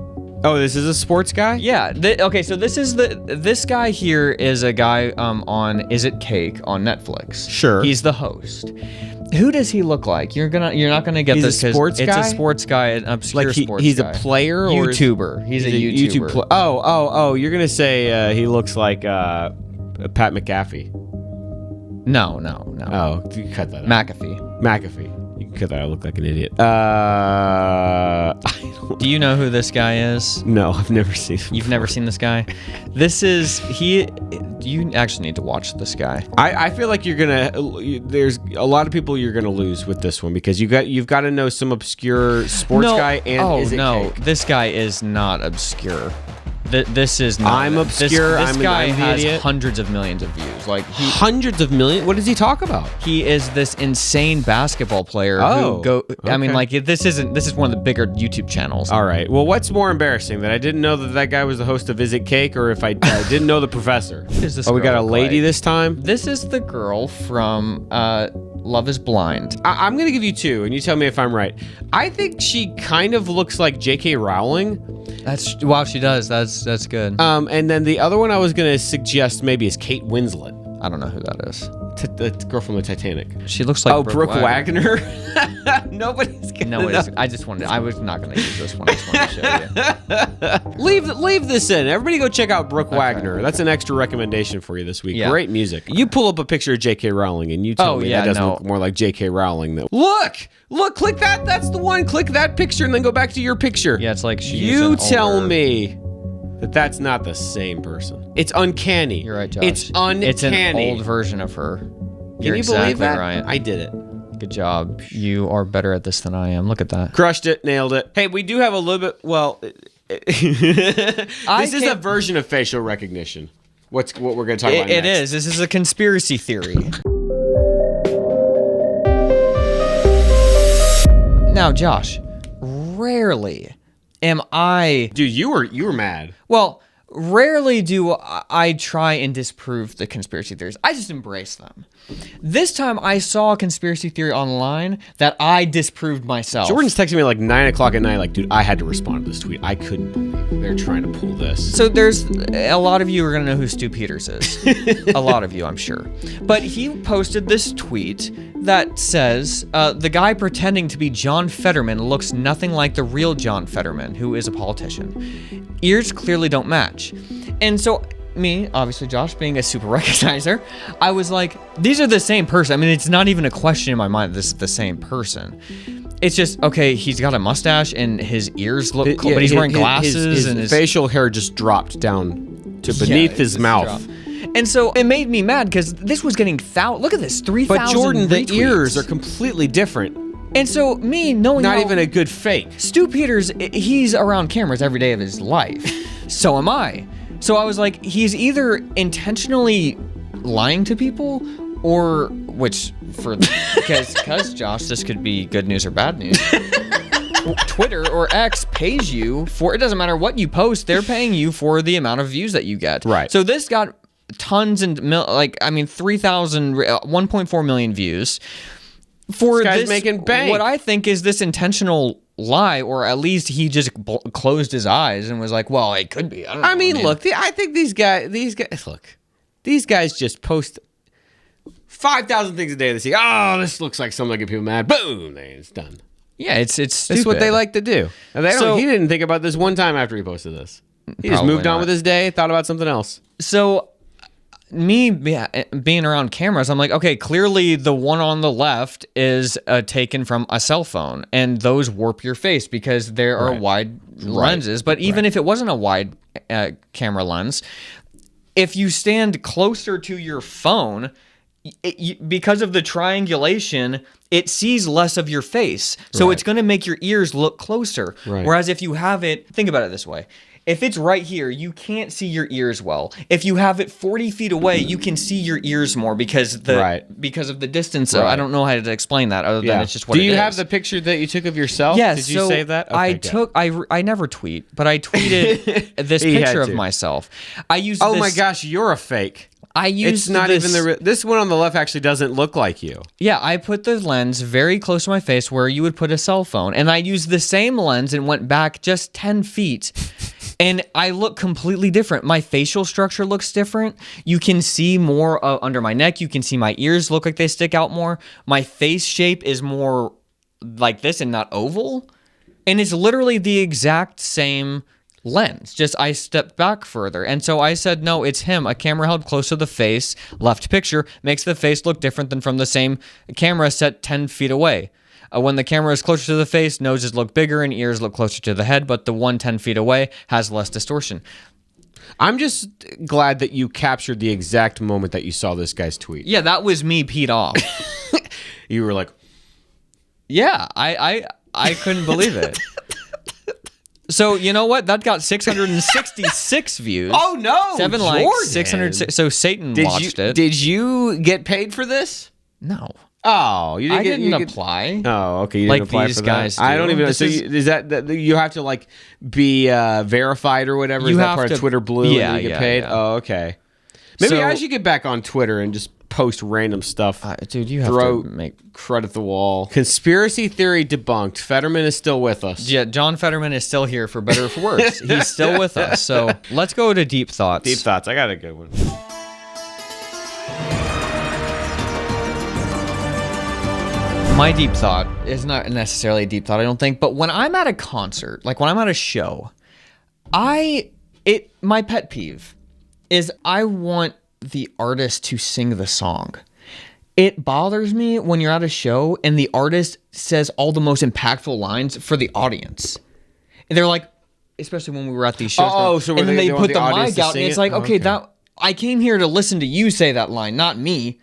Speaker 2: Oh, this is a sports guy?
Speaker 1: Yeah. Okay, so this guy here is a guy on Is It Cake on Netflix.
Speaker 2: Sure.
Speaker 1: He's the host. Who does he look like? You're not gonna get this because it's a sports guy, an obscure sports guy.
Speaker 2: He's a player or
Speaker 1: YouTuber. He's a YouTuber.
Speaker 2: Oh, you're gonna say he looks like Pat McAfee.
Speaker 1: No.
Speaker 2: Oh, you cut that out. McAfee. You can cut that out. I look like an idiot.
Speaker 1: Do you know who this guy is?
Speaker 2: No, I've never seen him.
Speaker 1: You've never seen this guy? You actually need to watch this guy.
Speaker 2: I feel like there's a lot of people you're gonna lose with this one because you've got to know some obscure sports guy and Is It Cake.
Speaker 1: This guy is not obscure. This is not.
Speaker 2: I'm obscure.
Speaker 1: This guy has
Speaker 2: idiot.
Speaker 1: Hundreds of millions of views.
Speaker 2: Hundreds of millions? What does he talk about?
Speaker 1: He is this insane basketball player I mean, this is one of the bigger YouTube channels.
Speaker 2: All right. Well, what's more embarrassing, that I didn't know that guy was the host of Is It Cake, or if I didn't know the professor? We got a lady this time?
Speaker 1: This is the girl from Love Is Blind.
Speaker 2: I'm going to give you 2, and you tell me if I'm right. I think she kind of looks like J.K. Rowling.
Speaker 1: Wow, she does. That's good.
Speaker 2: And then the other one I was going to suggest maybe is Kate Winslet.
Speaker 1: I don't know who that is.
Speaker 2: the girl from the Titanic.
Speaker 1: She looks like
Speaker 2: Brooke Wagner. Nobody's gonna
Speaker 1: No,
Speaker 2: know.
Speaker 1: I was not going to use this one. I just wanted to show you.
Speaker 2: Leave this in. Everybody go check out Brooke Wagner. That's an extra recommendation for you this week.
Speaker 1: Yeah.
Speaker 2: Great music. You pull up a picture of J.K. Rowling and you tell me that doesn't look more like J.K. Rowling. Look, click that. That's the one. Click that picture and then go back to your picture.
Speaker 1: Yeah, it's like
Speaker 2: You tell me that that's not the same person. It's uncanny.
Speaker 1: You're right, Josh.
Speaker 2: It's uncanny.
Speaker 1: It's an old version of her.
Speaker 2: Can you believe that?
Speaker 1: Right.
Speaker 2: I did it.
Speaker 1: Good job. You are better at this than I am. Look at that.
Speaker 2: Crushed it. Nailed it. Hey, we do have a little bit. Well, this is a version of facial recognition. What we're going to talk about next.
Speaker 1: It is. This is a conspiracy theory. Now, Josh, rarely am I...
Speaker 2: Dude, you were mad.
Speaker 1: Well, rarely do I try and disprove the conspiracy theories. I just embrace them. This time I saw a conspiracy theory online that I disproved myself.
Speaker 2: Jordan's texting me like 9 o'clock at night like, dude, I had to respond to this tweet. I couldn't believe they're trying to pull this.
Speaker 1: So there's a lot of you are going to know who Stu Peters is. A lot of you, I'm sure. But he posted this tweet that says, the guy pretending to be John Fetterman looks nothing like the real John Fetterman, who is a politician. Ears clearly don't match. And so me, obviously Josh, being a super recognizer, I was like, these are the same person. I mean, it's not even a question in my mind that this is the same person. It's just, okay, he's got a mustache and his ears look cool, but he's wearing glasses and his
Speaker 2: facial hair just dropped down to beneath his mouth.
Speaker 1: And so it made me mad because this was getting look at this, 3,000
Speaker 2: But Jordan,
Speaker 1: retweets.
Speaker 2: the ears are completely different.
Speaker 1: And so me knowing
Speaker 2: Not even a good fake.
Speaker 1: Stu Peters, he's around cameras every day of his life. So am I. So I was like, he's either intentionally lying to people or, because Josh, this could be good news or bad news. Twitter or X pays you for, it doesn't matter what you post, they're paying you for the amount of views that you get.
Speaker 2: Right.
Speaker 1: So this got tons and 1.4 million views. For
Speaker 2: This guy's
Speaker 1: this,
Speaker 2: making bank.
Speaker 1: What I think is this intentional lie, or at least he just closed his eyes and was like, well, it could be. I don't know.
Speaker 2: I mean, look, I think these guys, look, these guys just post 5,000 things a day. They say, oh, this looks like something to get people mad. Boom, it's done.
Speaker 1: Yeah, it's stupid.
Speaker 2: That's what they like to do. And
Speaker 1: So-
Speaker 2: he didn't think about this one time after he posted this. He just moved on with his day, thought about something else.
Speaker 1: So me being around cameras, I'm like, okay, clearly the one on the left is taken from a cell phone, and those warp your face because there are wide lenses. But even if it wasn't a wide camera lens, if you stand closer to your phone, because of the triangulation, it sees less of your face. So it's going to make your ears look closer.
Speaker 2: Right.
Speaker 1: Whereas if you have it, think about it this way. If it's right here, you can't see your ears well. If you have it 40 feet away, you can see your ears more because of the distance. I don't know how to explain that other than it's just what it is.
Speaker 2: Do you have the picture that you took of yourself?
Speaker 1: Yes.
Speaker 2: Did you save that? Okay,
Speaker 1: I never tweet, but I tweeted this picture of myself. I used
Speaker 2: Oh my gosh, you're a fake.
Speaker 1: I used
Speaker 2: It's not
Speaker 1: this,
Speaker 2: even this one on the left actually doesn't look like you.
Speaker 1: Yeah, I put the lens very close to my face where you would put a cell phone, and I used the same lens and went back just 10 feet. And I look completely different. My facial structure looks different. You can see more under my neck. You can see my ears look like they stick out more. My face shape is more like this and not oval. And it's literally the exact same lens. Just I stepped back further. And so I said, no, it's him. A camera held close to the face, left picture, makes the face look different than from the same camera set 10 feet away. When the camera is closer to the face, noses look bigger and ears look closer to the head, but the one 10 feet away has less distortion.
Speaker 2: I'm just glad that you captured the exact moment that you saw this guy's tweet.
Speaker 1: Yeah, that was me peed off.
Speaker 2: You were like,
Speaker 1: yeah, I couldn't believe it. So, you know what? That got 666 views.
Speaker 2: oh no,
Speaker 1: 7
Speaker 2: Jordan.
Speaker 1: likes, 606. So Satan watched it.
Speaker 2: Did you get paid for this?
Speaker 1: No.
Speaker 2: Oh, you didn't
Speaker 1: I didn't apply.
Speaker 2: Oh, okay. You
Speaker 1: Like
Speaker 2: didn't apply
Speaker 1: these
Speaker 2: for
Speaker 1: guys
Speaker 2: that. I don't
Speaker 1: do.
Speaker 2: even know.
Speaker 1: This
Speaker 2: So
Speaker 1: is-
Speaker 2: is that you have to like be verified or whatever?
Speaker 1: You
Speaker 2: Is that
Speaker 1: have
Speaker 2: part
Speaker 1: to-
Speaker 2: of Twitter Blue?
Speaker 1: Yeah,
Speaker 2: and you get
Speaker 1: yeah,
Speaker 2: paid.
Speaker 1: yeah.
Speaker 2: Oh, okay. Maybe
Speaker 1: So-
Speaker 2: I should get back on Twitter and just post random stuff.
Speaker 1: Dude, you have
Speaker 2: Throw
Speaker 1: to make...
Speaker 2: credit the wall. Conspiracy theory debunked. Fetterman is still with us.
Speaker 1: Yeah, John Fetterman is still here for better or for worse. He's still with us. So let's go to deep thoughts.
Speaker 2: Deep thoughts. I got a good one.
Speaker 1: My deep thought is not necessarily a deep thought, I don't think, but when I'm at a concert, like when I'm at a show, my pet peeve is I want the artist to sing the song. It bothers me when you're at a show and the artist says all the most impactful lines for the audience. And they're like, especially when we were at these shows.
Speaker 2: So
Speaker 1: and then they put the
Speaker 2: audience
Speaker 1: mic out and it's like, okay, that I came here to listen to you say that line, not me.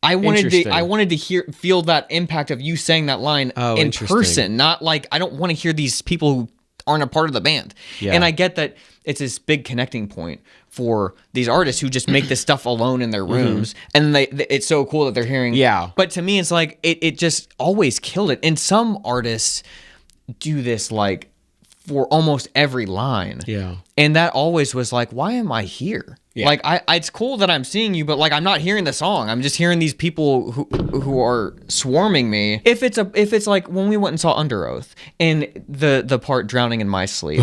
Speaker 1: I wanted to feel that impact of you saying that line in person, not like I don't want to hear these people who aren't a part of the band. Yeah. And I get that it's this big connecting point for these artists who just make this stuff alone in their rooms, and it's so cool that they're hearing.
Speaker 2: Yeah.
Speaker 1: But to me, it's like it just always killed it. And some artists do this like for almost every line.
Speaker 2: Yeah.
Speaker 1: And that always was like, why am I here? Yeah. Like it's cool that I'm seeing you, but like I'm not hearing the song. I'm just hearing these people who are swarming me. If it's like when we went and saw Under Oath and the part Drowning in My Sleep.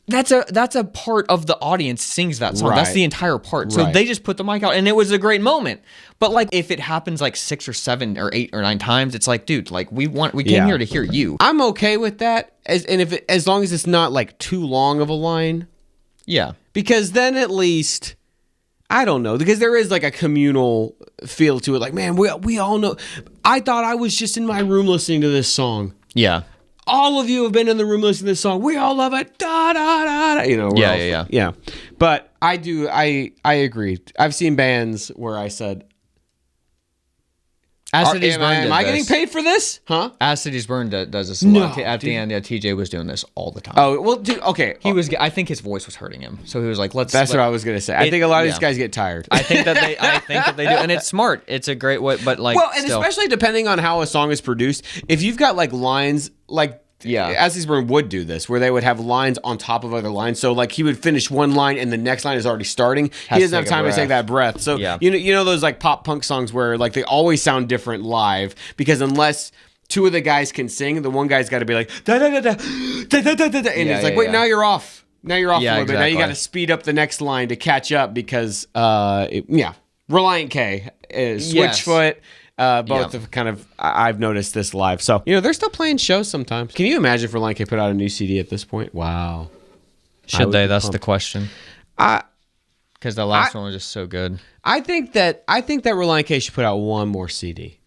Speaker 1: That's a part of the audience sings that song. Right. That's the entire part. So they just put the mic out and it was a great moment. But like if it happens like 6 or 7 or 8 or 9 times, it's like, dude, like we came here to hear you.
Speaker 2: I'm okay with that as long as it's not like too long of a line.
Speaker 1: Yeah.
Speaker 2: Because then at least, I don't know, because there is like a communal feel to it. Like, man, we all know. I thought I was just in my room listening to this song.
Speaker 1: Yeah.
Speaker 2: All of you have been in the room listening to this song. We all love it. Da, da, da, da. You know. Yeah. But I agree. I've seen bands where I said,
Speaker 1: As Cities Burn
Speaker 2: am I getting paid for this? Huh?
Speaker 1: As Cities Burn does this a lot. At the end, TJ was doing this all the time.
Speaker 2: Oh, well, dude, okay.
Speaker 1: I think his voice was hurting him. So he was like,
Speaker 2: That's what I was going to say. I think a lot of these guys get tired.
Speaker 1: I think that they do. And it's smart. It's a great way, but like.
Speaker 2: Well, and especially depending on how a song is produced, if you've got like lines, like. Yeah, As Cities Burn would do this, where they would have lines on top of other lines. So like he would finish one line and the next line is already starting. He doesn't have time to take that breath. So you know those like pop punk songs where like they always sound different live because unless two of the guys can sing, the one guy's got to be like da da da da da da da da, and it's like wait, now you're off. Now you're off a little bit. Now you got to speed up the next line to catch up because Reliant K, Switchfoot. Both have kind of, I've noticed this live. So, they're still playing shows sometimes. Can you imagine if Reliant K put out a new CD at this point? Wow.
Speaker 1: Should they? That's the question. Because the last one was just so good.
Speaker 2: I think that Reliant K should put out one more CD.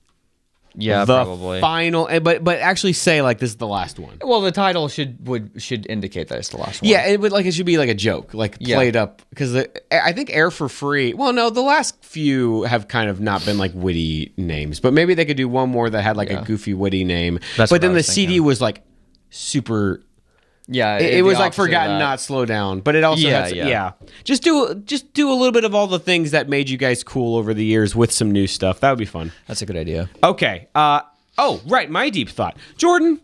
Speaker 1: Yeah, probably.
Speaker 2: Final, but actually say like this is the last one.
Speaker 1: Well, the title should indicate that it's the last one.
Speaker 2: Yeah, it should be like a joke, like played up because I think Air for Free. Well, no, the last few have kind of not been like witty names, but maybe they could do one more that had like a goofy witty name. But then the CD was like super.
Speaker 1: Yeah,
Speaker 2: it was like Forgotten Not Slow Down, but it also Just do a little bit of all the things that made you guys cool over the years with some new stuff. That would be fun.
Speaker 1: That's a good idea.
Speaker 2: Okay. Right, my deep thought. Jordan,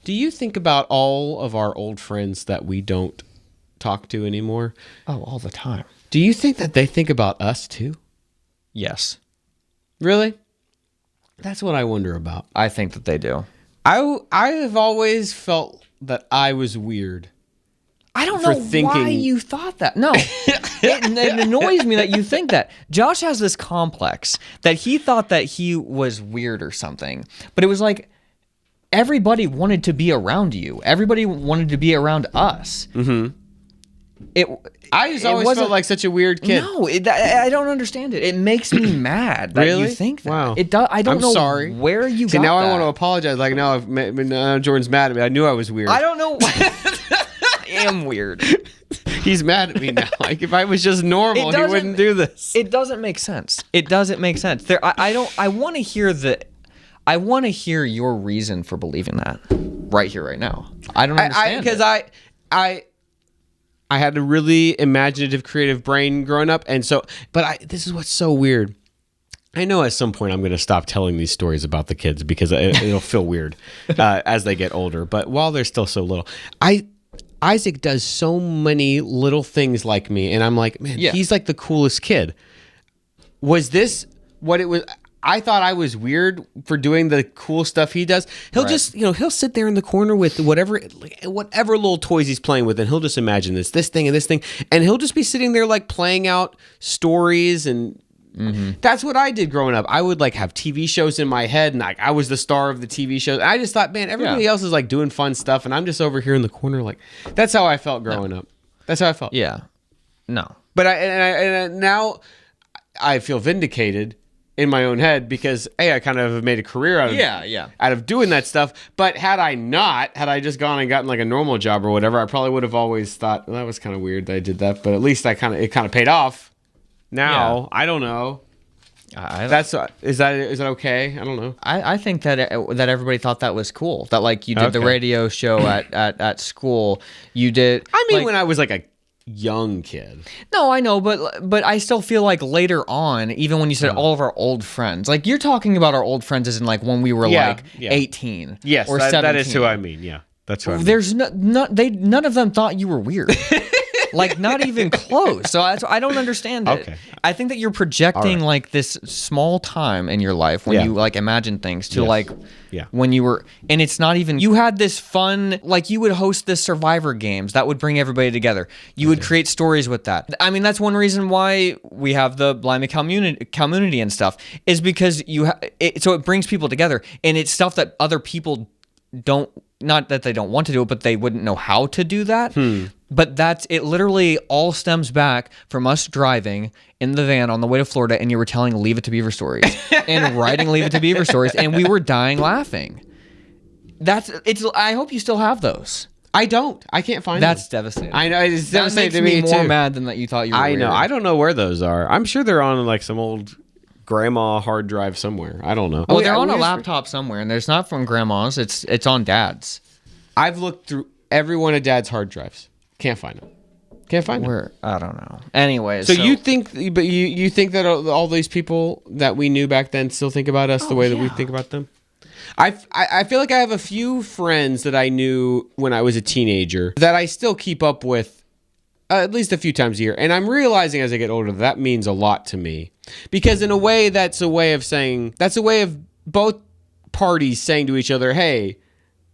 Speaker 2: do you think about all of our old friends that we don't talk to anymore?
Speaker 1: Oh, all the time.
Speaker 2: Do you think that they think about us too?
Speaker 1: Yes.
Speaker 2: Really? That's what I wonder about.
Speaker 1: I think that they do.
Speaker 2: I have always felt that I was weird.
Speaker 1: I don't know why you thought that. No, it annoys me that you think that. Josh has this complex that he thought that he was weird or something, but it was like everybody wanted to be around you. Everybody wanted to be around us. Mm-hmm.
Speaker 2: I just always felt like such a weird kid.
Speaker 1: No, I don't understand it. It makes me mad that you think that.
Speaker 2: Wow.
Speaker 1: It does. I don't know
Speaker 2: sorry.
Speaker 1: where you got
Speaker 2: now
Speaker 1: that.
Speaker 2: I want to apologize. Like now Jordan's mad at me. I knew I was weird.
Speaker 1: I don't know. I am weird.
Speaker 2: He's mad at me now. Like if I was just normal, he wouldn't do this.
Speaker 1: It doesn't make sense. It doesn't make sense. I want to hear I want to hear your reason for believing that right here, right now. I don't understand.
Speaker 2: Because I had a really imaginative, creative brain growing up, and so. But this is what's so weird. I know at some point I'm going to stop telling these stories about the kids because it'll feel weird as they get older. But while they're still so little, Isaac does so many little things like me, and I'm like, man, he's like the coolest kid. Was this what it was? I thought I was weird for doing the cool stuff he does. He'll just, he'll sit there in the corner with whatever little toys he's playing with, and he'll just imagine this thing and this thing, and he'll just be sitting there like playing out stories and That's what I did growing up. I would like have TV shows in my head, and like I was the star of the TV shows. I just thought, man, everybody else is like doing fun stuff, and I'm just over here in the corner. Like that's how I felt growing up. That's how I felt.
Speaker 1: Yeah. No.
Speaker 2: But now I feel vindicated in my own head because I kind of have made a career out of doing that stuff. But had I just gone and gotten like a normal job or whatever, I probably would have always thought, well, that was kind of weird that I did that. But at least it kind of paid off. Now I don't know. Is that okay? I don't know.
Speaker 1: I think that everybody thought that was cool. That like you did the radio show at school. You did.
Speaker 2: I mean, when I was like a young kid.
Speaker 1: No, I know, but I still feel like later on, even when you said all of our old friends, like you're talking about our old friends as in like when we were 18.
Speaker 2: Yes,
Speaker 1: or 17.
Speaker 2: That is who I mean. Yeah, that's what I mean.
Speaker 1: There's none of them thought you were weird. Like not even close. So I don't understand it.
Speaker 2: Okay.
Speaker 1: I think that you're projecting like this small time in your life when you like imagine things to like when you were, and it's not even, you had this fun, like you would host this Survivor games that would bring everybody together. You would create stories with that. I mean, that's one reason why we have the Blimey community and stuff is because so it brings people together, and it's stuff that other people don't, not that they don't want to do it, but they wouldn't know how to do that. But it literally all stems back from us driving in the van on the way to Florida, and you were telling Leave It to Beaver stories and writing Leave It to Beaver stories, and we were dying laughing. I hope you still have those.
Speaker 2: I don't. I can't find them.
Speaker 1: That's devastating.
Speaker 2: I know. It's devastating to
Speaker 1: me
Speaker 2: me
Speaker 1: more
Speaker 2: too.
Speaker 1: mad than that you thought you were
Speaker 2: I know.
Speaker 1: weird.
Speaker 2: I don't know where those are. I'm sure they're on like some old grandma hard drive somewhere. I don't know.
Speaker 1: Well, they're on a laptop somewhere, and it's not from grandma's. It's on dad's.
Speaker 2: I've looked through every one of dad's hard drives. Can't find them. Can't find them.
Speaker 1: I don't know. Anyways,
Speaker 2: so you think, but you think that all these people that we knew back then still think about us the way that we think about them? I feel like I have a few friends that I knew when I was a teenager that I still keep up with at least a few times a year. And I'm realizing as I get older that means a lot to me. Because in a way, that's a way of both parties saying to each other, hey,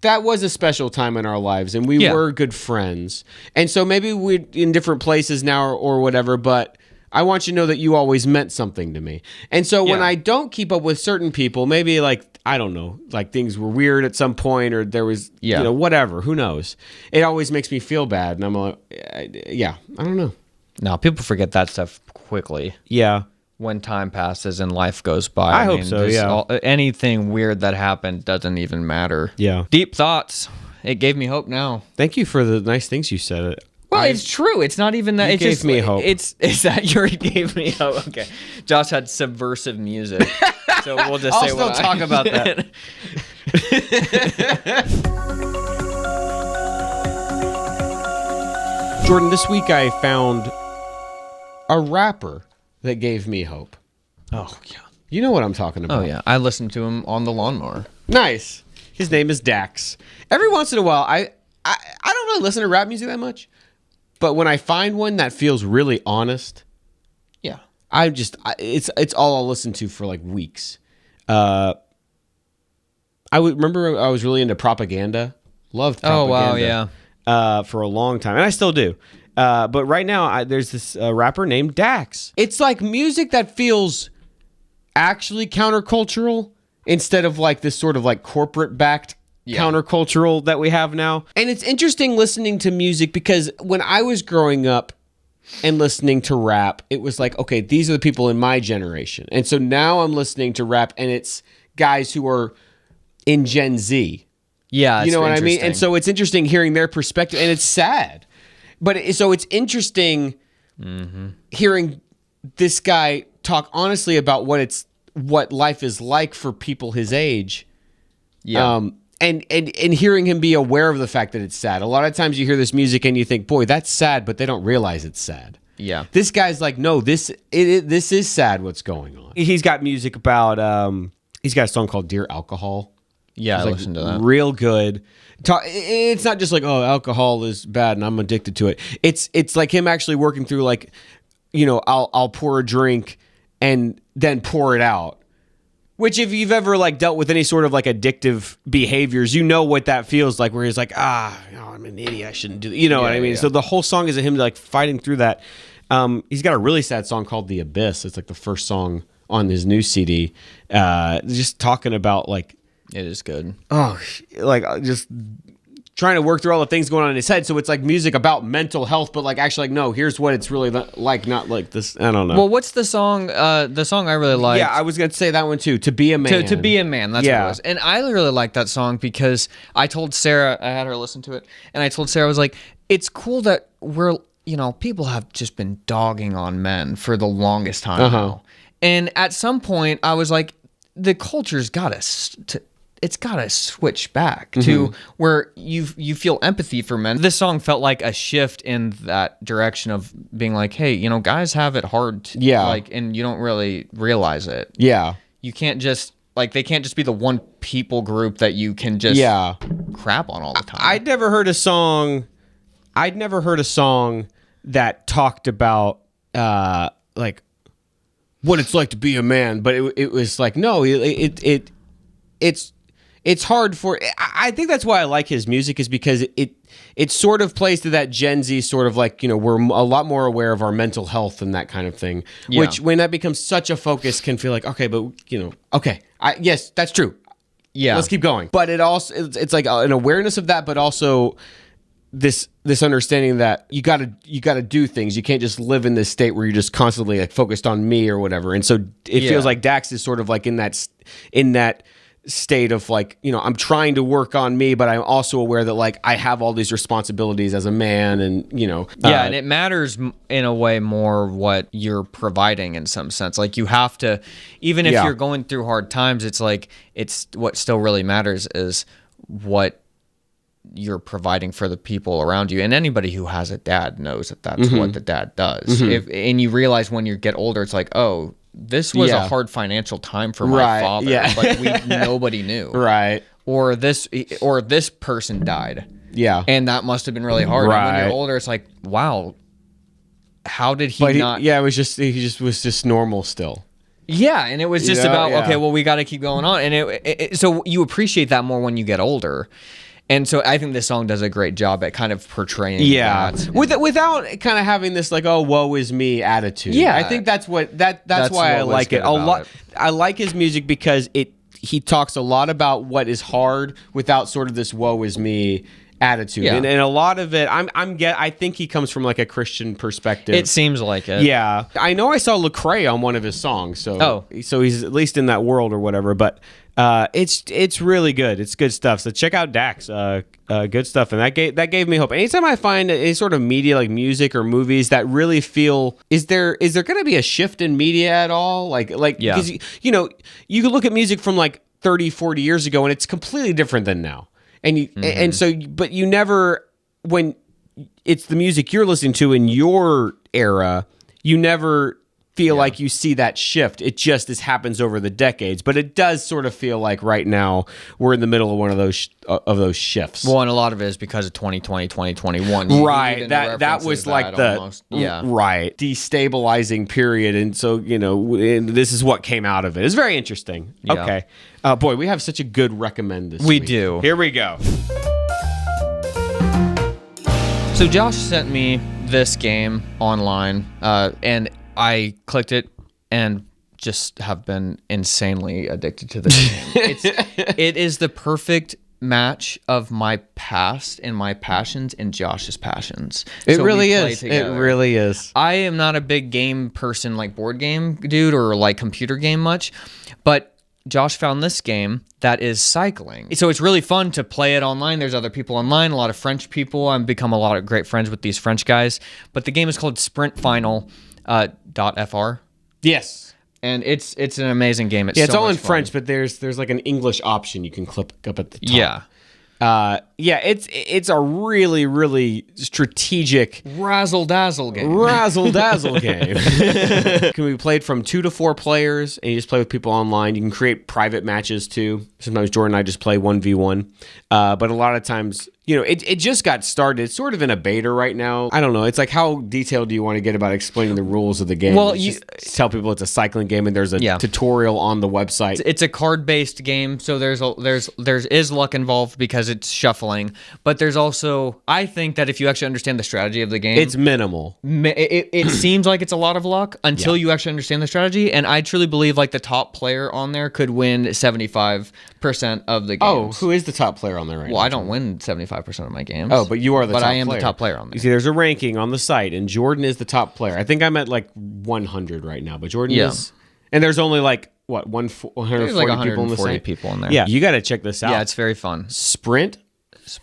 Speaker 2: that was a special time in our lives, and we were good friends. And so maybe we're in different places now or whatever, but I want you to know that you always meant something to me. And so when I don't keep up with certain people, maybe like, I don't know, like things were weird at some point, or there was, whatever, who knows? It always makes me feel bad. And I'm like, I don't know.
Speaker 1: No, people forget that stuff quickly.
Speaker 2: Yeah.
Speaker 1: When time passes and life goes by.
Speaker 2: I hope so,
Speaker 1: anything weird that happened doesn't even matter.
Speaker 2: Yeah.
Speaker 1: Deep thoughts. It gave me hope now.
Speaker 2: Thank you for the nice things you said.
Speaker 1: Well, it's true. It's not even that.
Speaker 2: It gave me hope.
Speaker 1: Is that you already gave me hope? Okay. Josh had subversive music. So we'll just
Speaker 2: I'll
Speaker 1: say
Speaker 2: still talk about that. Jordan, this week I found a rapper that gave me hope.
Speaker 1: Oh, yeah.
Speaker 2: You know what I'm talking about.
Speaker 1: Oh, yeah. I listened to him on the lawnmower.
Speaker 2: Nice. His name is Dax. Every once in a while, I don't really listen to rap music that much, but when I find one that feels really honest, it's all I'll listen to for like weeks. I would remember I was really into Propaganda. Loved Propaganda.
Speaker 1: Oh, wow,
Speaker 2: for a long time, and I still do. But right now, there's this rapper named Dax. It's like music that feels actually countercultural instead of like this sort of like corporate-backed countercultural that we have now. And it's interesting listening to music because when I was growing up and listening to rap, it was like, okay, these are the people in my generation. And so now I'm listening to rap, and it's guys who are in Gen Z.
Speaker 1: Yeah,
Speaker 2: you know what I mean? And so it's interesting hearing their perspective, and it's sad. But so it's interesting hearing this guy talk honestly about what life is like for people his age. Yeah. And hearing him be aware of the fact that it's sad. A lot of times you hear this music and you think, boy, that's sad, but they don't realize it's sad.
Speaker 1: Yeah.
Speaker 2: This guy's like, no, this is sad what's going on. He's got music about, he's got a song called Dear Alcohol.
Speaker 1: Yeah, I listened to that.
Speaker 2: Real good. It's not just like, oh, alcohol is bad and I'm addicted to it. It's like him actually working through like, I'll pour a drink and then pour it out. Which if you've ever like dealt with any sort of like addictive behaviors, you know what that feels like, where he's like, I'm an idiot, I shouldn't do that. You know what I mean? Yeah. So the whole song is him like fighting through that. He's got a really sad song called "The Abyss." It's like the first song on his new CD. Just talking about like,
Speaker 1: It is good.
Speaker 2: just trying to work through all the things going on in his head. So it's like music about mental health, but like actually like, no, here's what it's really like, not like this. I don't know.
Speaker 1: Well, what's the song? The song I really like.
Speaker 2: Yeah, I was going to say that one too. To Be a Man.
Speaker 1: To Be a Man. That's what it was. And I really like that song because I told Sarah, I had her listen to it, and I told Sarah, I was like, it's cool that people have just been dogging on men for the longest time now. And at some point, I was like, the culture's got to it's got to switch back to where you feel empathy for men. This song felt like a shift in that direction of being like, hey, guys have it hard. And you don't really realize it.
Speaker 2: Yeah.
Speaker 1: You can't just, they can't just be the one people group that you can just crap on all the time.
Speaker 2: I'd never heard a song that talked about, what it's like to be a man, but it was like, no, it's hard for. I think that's why I like his music, is because it sort of plays to that Gen Z sort of like, we're a lot more aware of our mental health and that kind of thing. Yeah. Which when that becomes such a focus can feel like, okay, but okay, yes, that's true. Yeah, let's keep going. But it also it's like an awareness of that, but also this understanding that you gotta do things. You can't just live in this state where you're just constantly like focused on me or whatever. And so it feels like Dax is sort of like in that state of like, I'm trying to work on me, but I'm also aware that like I have all these responsibilities as a man, and
Speaker 1: and it matters in a way more what you're providing in some sense. Like you have to, even if you're going through hard times, it's like it's what still really matters is what you're providing for the people around you. And anybody who has a dad knows that that's what the dad does. And you realize when you get older, it's like, oh, this was a hard financial time for my father. Yeah. But nobody knew.
Speaker 2: Right.
Speaker 1: Or this person died.
Speaker 2: Yeah.
Speaker 1: And that must have been really hard.
Speaker 2: Right.
Speaker 1: And when you're older, it's like, wow, how did he not?
Speaker 2: It was just normal still.
Speaker 1: Yeah, and it was just about, okay, well, we got to keep going on. And so you appreciate that more when you get older. And so I think this song does a great job at kind of portraying that.
Speaker 2: Without kind of having this like, oh, woe is me attitude. Yeah. I think that's why I like it a lot. I like his music because he talks a lot about what is hard without sort of this woe is me attitude. Yeah. And a lot of it, I think he comes from like a Christian perspective.
Speaker 1: It seems like it.
Speaker 2: Yeah. I know I saw Lecrae on one of his songs, so he's at least in that world or whatever, but it's really good. It's good stuff. So check out Dax. Good stuff. And that gave me hope. Anytime I find any sort of media like music or movies that really feel, is there going to be a shift in media at all? Because you can look at music from like 30, 40 years ago and it's completely different than now. But you never, when it's the music you're listening to in your era, you never feel like you see that shift. It just happens over the decades, but it does sort of feel like right now we're in the middle of one of those shifts.
Speaker 1: Well, and a lot of it is because of 2020, 2021.
Speaker 2: Right. That was like destabilizing period, and so this is what came out of it. It's very interesting. Yeah. Okay. Boy, we have such a good recommend this week.
Speaker 1: We do.
Speaker 2: Here we go.
Speaker 1: So Josh sent me this game online, and I clicked it and just have been insanely addicted to this game. It is the perfect match of my past and my passions and Josh's passions.
Speaker 2: It really is. It really is.
Speaker 1: I am not a big game person, like board game dude or like computer game much, but Josh found this game that is cycling. So it's really fun to play it online. There's other people online, a lot of French people. I've become a lot of great friends with these French guys. But the game is called Sprint Final .fr. Yes. And it's an amazing game.
Speaker 2: It's all in French, but there's like an English option you can click up at the top. It's a really, really strategic
Speaker 1: razzle-dazzle game.
Speaker 2: Can be played from 2 to 4 players, and you just play with people online. You can create private matches too. Sometimes Jordan and I just play 1v1. But a lot of times, it just got started. It's sort of in a beta right now. I don't know. It's like, how detailed do you want to get about explaining the rules of the game?
Speaker 1: Well,
Speaker 2: you just tell people it's a cycling game and there's a tutorial on the website.
Speaker 1: It's a card-based game, so there's luck involved because it's shuffling. But there's also, I think that if you actually understand the strategy of the game,
Speaker 2: it's minimal.
Speaker 1: It seems like it's a lot of luck until you actually understand the strategy. And I truly believe like the top player on there could win 75% of the games.
Speaker 2: Oh, who is the top player on there right now?
Speaker 1: Well, I don't win 75% of my games.
Speaker 2: Oh, but you are the top player.
Speaker 1: But I am the top player on there.
Speaker 2: You see, there's a ranking on the site, and Jordan is the top player. I think I'm at like 100 right now, but Jordan is... And there's only like, what, 140
Speaker 1: like
Speaker 2: people in the site?
Speaker 1: People in there.
Speaker 2: Yeah, you got to check this out.
Speaker 1: Yeah, it's very fun.
Speaker 2: Sprint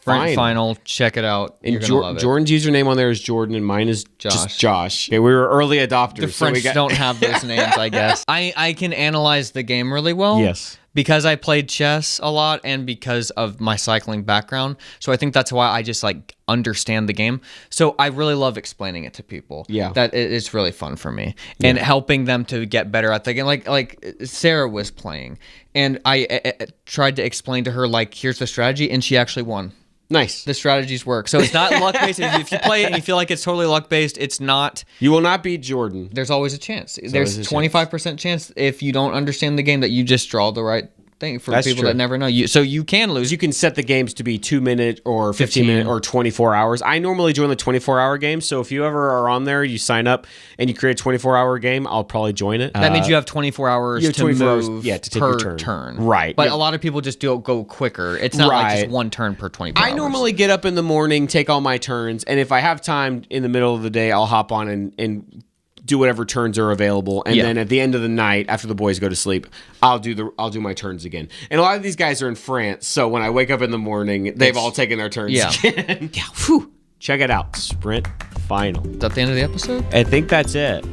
Speaker 1: Final. Check it out.
Speaker 2: And Jordan's username on there is Jordan, and mine is just Josh. Okay, we were early adopters.
Speaker 1: The French don't have those names, I guess. I can analyze the game really well.
Speaker 2: Yes.
Speaker 1: Because I played chess a lot and because of my cycling background. So I think that's why I just like understand the game. So I really love explaining it to people.
Speaker 2: Yeah.
Speaker 1: That it's really fun for me. And helping them to get better at the game. Like Sarah was playing and I tried to explain to her like, here's the strategy, and she actually won.
Speaker 2: Nice.
Speaker 1: The strategies work. So it's not luck-based. If you play it and you feel like it's totally luck-based, it's not.
Speaker 2: You will not beat Jordan.
Speaker 1: There's always a chance. There's 25% chance if you don't understand the game that you just draw the right thing for people that never know. So you can lose.
Speaker 2: You can set the games to be 2 minute or 15 minute or 24 hours. I normally join the 24-hour game. So if you ever are on there, you sign up and you create a 24-hour game, I'll probably join it.
Speaker 1: That means you have 24 hours to move
Speaker 2: to take
Speaker 1: per
Speaker 2: your turn.
Speaker 1: Right. But a lot of people just go quicker. It's not like just one turn per 24 hours.
Speaker 2: I normally get up in the morning, take all my turns, and if I have time in the middle of the day, I'll hop on and do whatever turns are available, and then at the end of the night, after the boys go to sleep, I'll do my turns again. And a lot of these guys are in France, so when I wake up in the morning, they've all taken their turns again. Whew. Check it out, Sprint Final.
Speaker 1: Is that the end of the episode?
Speaker 2: I think that's it.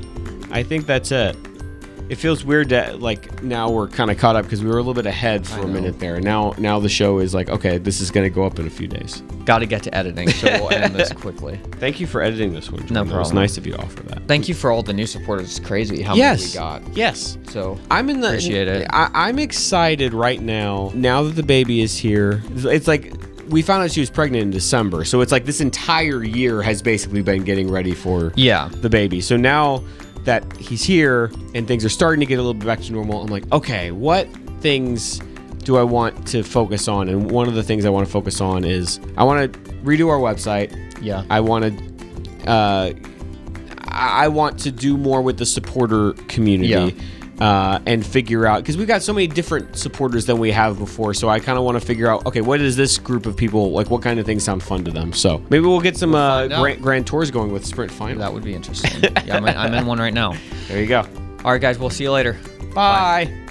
Speaker 2: It feels weird that like now we're kind of caught up because we were a little bit ahead for a minute there. Now the show is like, okay, this is going to go up in a few days.
Speaker 1: Got to get to editing, so we'll end this quickly.
Speaker 2: Thank you for editing this one, Jordan.
Speaker 1: No problem.
Speaker 2: It was nice of you to offer that.
Speaker 1: Thank you for all the new supporters. It's crazy how many we got.
Speaker 2: Yes.
Speaker 1: So
Speaker 2: appreciate
Speaker 1: it.
Speaker 2: I'm excited right now. Now that the baby is here, it's like we found out she was pregnant in December, so it's like this entire year has basically been getting ready for the baby. So now that he's here and things are starting to get a little bit back to normal, I'm like, okay, what things do I want to focus on? And one of the things I want to focus on is I want to redo our website.
Speaker 1: Yeah.
Speaker 2: I want to do more with the supporter community. And figure out, because we've got so many different supporters than we have before, so I kind of want to figure out, okay, what is this group of people, like what kind of things sound fun to them? So maybe we'll get some grand tours going with Sprint Final.
Speaker 1: That would be interesting. Yeah, I'm in one right now.
Speaker 2: There you go.
Speaker 1: All right, guys, we'll see you later.
Speaker 2: Bye.